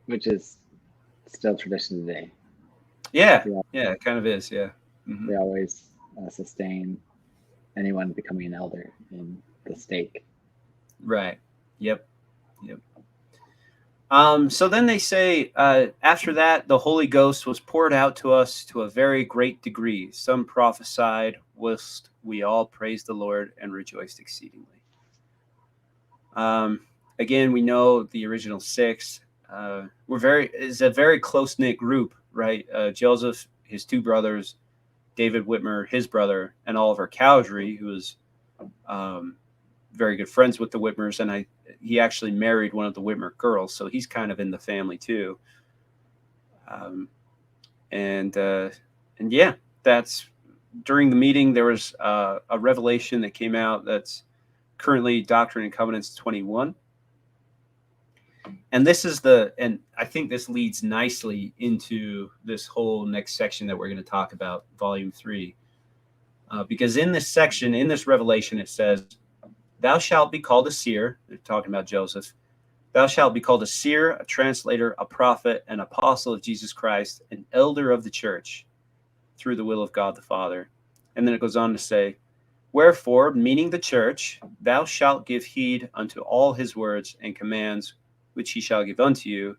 A: Which is still tradition today.
B: Yeah, it kind of is, yeah.
A: Mm-hmm. They always sustain anyone becoming an elder in the stake.
B: Right. Yep. So then they say, after that, the Holy Ghost was poured out to us to a very great degree. Some prophesied, whilst we all praised the Lord and rejoiced exceedingly. Again, we know the original 6. It's a very close-knit group, right? Joseph, his 2 brothers, David Whitmer, his brother, and Oliver Cowdery, who was very good friends with the Whitmers, and he actually married one of the Whitmer girls, so he's kind of in the family too. And yeah, that's during the meeting. There was a revelation that came out that's currently Doctrine and Covenants 21. And and I think this leads nicely into this whole next section that we're going to talk about, Volume 3. Because in this section, in this revelation, it says, "Thou shalt be called a seer," they're talking about Joseph. "Thou shalt be called a seer, a translator, a prophet, an apostle of Jesus Christ, an elder of the church, through the will of God the Father." And then it goes on to say, "Wherefore, meaning the church, thou shalt give heed unto all his words and commands, which he shall give unto you.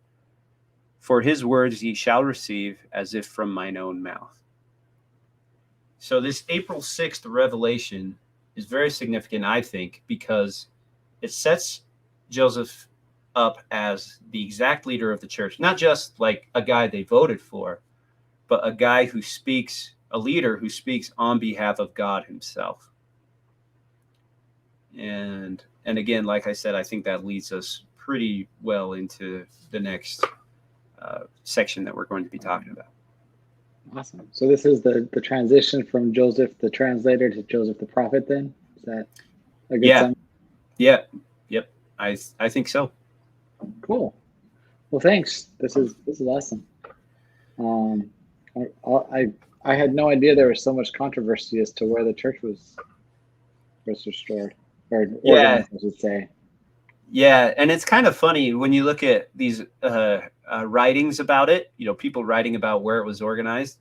B: For his words ye shall receive as if from mine own mouth." So this April 6th revelation is very significant, I think, because it sets Joseph up as the exact leader of the church, not just like a guy they voted for, but a guy who speaks, a leader who speaks on behalf of God himself. And again, like I said, I think that leads us pretty well into the next section that we're going to be talking about.
A: Awesome. So this is the transition from Joseph the translator to Joseph the prophet. Then is that a good
B: Yeah.
A: summary?
B: Yeah. Yep. I think so.
A: Cool. Well, thanks. This is awesome. I had no idea there was so much controversy as to where the church was restored or
B: Yeah.
A: organized, I should say.
B: Yeah, and it's kind of funny when you look at these writings about it. People writing about where it was organized.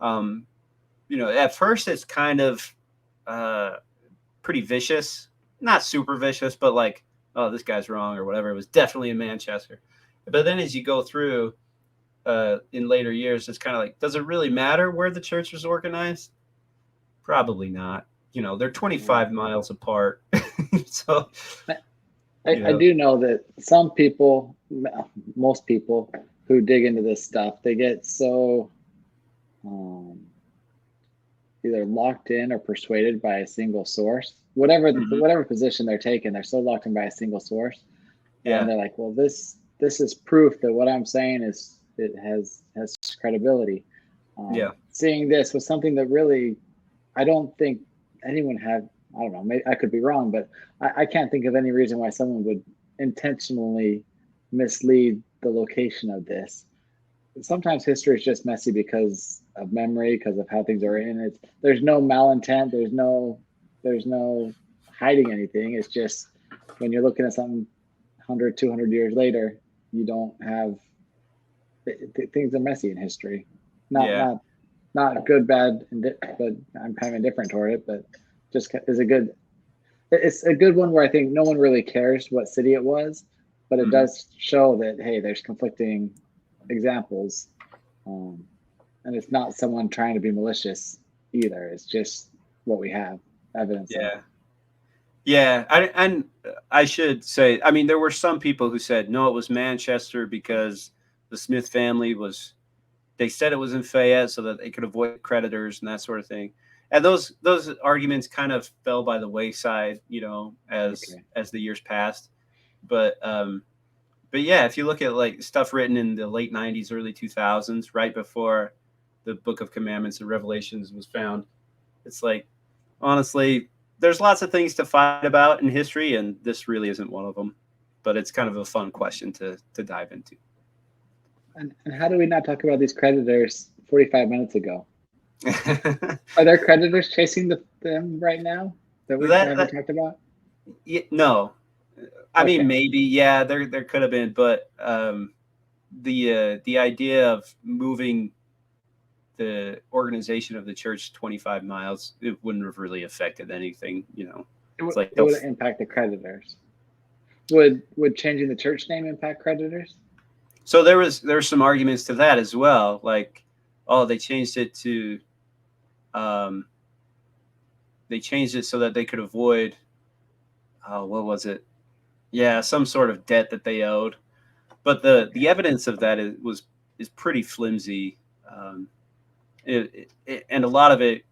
B: At first it's kind of pretty vicious, not super vicious, but like, oh, this guy's wrong or whatever. It was definitely in Manchester. But then as you go through in later years, it's kind of like, does it really matter where the church was organized? Probably not. They're 25 miles apart. So
A: I do know that some people, most people who dig into this stuff, they get so either locked in or persuaded by a single source. Whatever position they're taking, they're so locked in by a single source, and they're like, "Well, this is proof that what I'm saying it has credibility." Seeing this was something that really, I don't think anyone had. I don't know. Maybe I could be wrong, but I can't think of any reason why someone would intentionally mislead the location of this. Sometimes history is just messy because of memory, because of how things are in. There's no malintent. There's no hiding anything. It's just when you're looking at something 100, 200 years later, you don't have things are messy in history. Not good, bad, but I'm kind of indifferent toward it. But just is a good. It's a good one where I think no one really cares what city it was, but it does show that, hey, there's conflicting examples, and it's not someone trying to be malicious either. It's just what we have evidence of.
B: Yeah. And I should say, I mean, there were some people who said no, it was Manchester because the Smith family they said it was in Fayette so that they could avoid creditors and that sort of thing. And those arguments kind of fell by the wayside, as the years passed. But yeah, if you look at like stuff written in the late 90s, early 2000s, right before the Book of Commandments and Revelations was found, it's like, honestly, there's lots of things to fight about in history, and this really isn't one of them. But it's kind of a fun question to dive into.
A: And how do we not talk about these creditors 45 minutes ago? Are there creditors chasing them right now that we haven't talked about?
B: No. I mean, maybe, yeah, there could have been, but the idea of moving the organization of the church 25 miles, it wouldn't have really affected anything, It's like
A: it wouldn't impact the creditors. Would changing the church name impact creditors?
B: So there was some arguments to that as well. Like, oh, they changed it so that they could avoid, what was it? Yeah, some sort of debt that they owed. But the evidence of that is pretty flimsy. And a lot of it,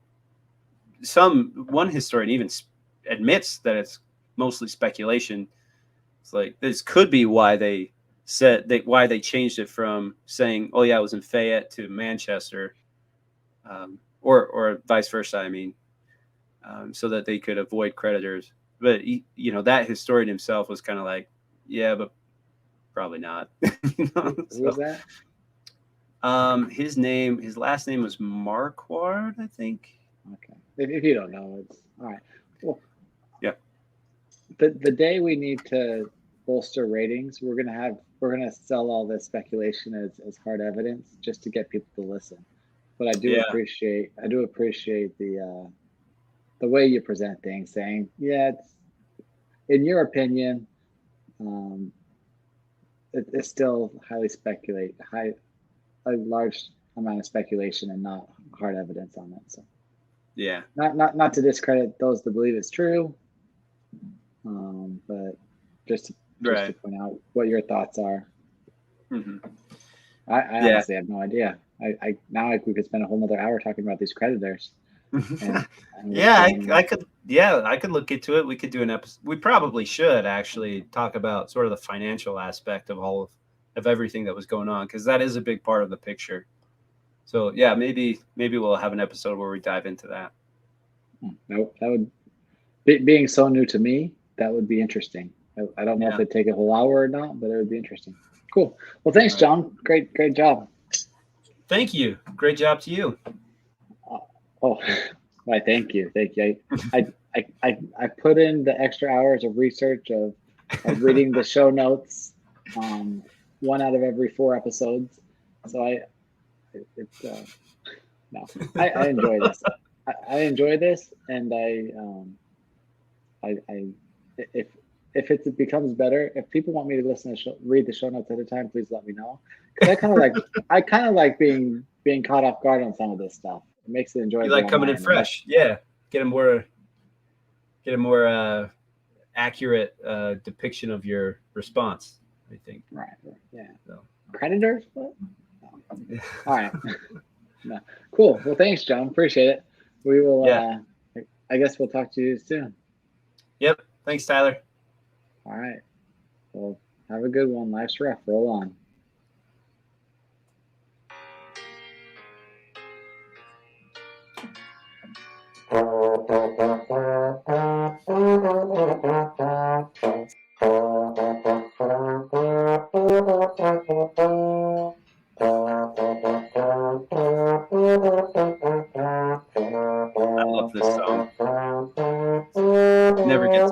B: one historian even admits that it's mostly speculation. It's like, this could be why they changed it from saying, oh yeah, it was in Fayette to Manchester, or vice versa. I mean, so that they could avoid creditors. But that historian himself was kind of like, yeah, but probably not.
A: Who was that?
B: His last name was Marquard, I think.
A: Okay. If you don't know, it's all right. Well,
B: yeah.
A: The day we need to bolster ratings, we're gonna sell all this speculation as hard evidence just to get people to listen. But I do appreciate the way you present things, saying, yeah, it's, in your opinion, it's still a large amount of speculation and not hard evidence on it. So
B: Yeah.
A: Not to discredit those that believe it's true, but just to point out what your thoughts are.
B: Mm-hmm.
A: I honestly have no idea. I now we could spend a whole nother hour talking about these creditors. And
B: I could look into it. We could do an episode. We probably should actually talk about sort of the financial aspect of all of everything that was going on, because that is a big part of the picture. So yeah, maybe we'll have an episode where we dive into that.
A: Nope, that would being so new to me, that would be interesting. I don't know if it'd take a whole hour or not, but it would be interesting. Cool. Well, thanks, John. Great job.
B: Thank you. Great job to you.
A: Why? Thank you. I put in the extra hours of research of reading the show notes, 1 out of every 4 episodes. So I enjoy this. I enjoy this, and if it becomes better, if people want me to read the show notes at a time, please let me know. Because I kind of like being caught off guard on some of this stuff. It makes it enjoyable.
B: You like coming in fresh, get a more accurate depiction of your response, I think.
A: Right. Yeah. So. Predators? What? No. All right. No. Cool. Well, thanks, John. Appreciate it. We will. I guess we'll talk to you soon.
B: Yep. Thanks, Tyler.
A: All right. Well, have a good one. Life's rough. Roll on.
B: I love this song. Never gets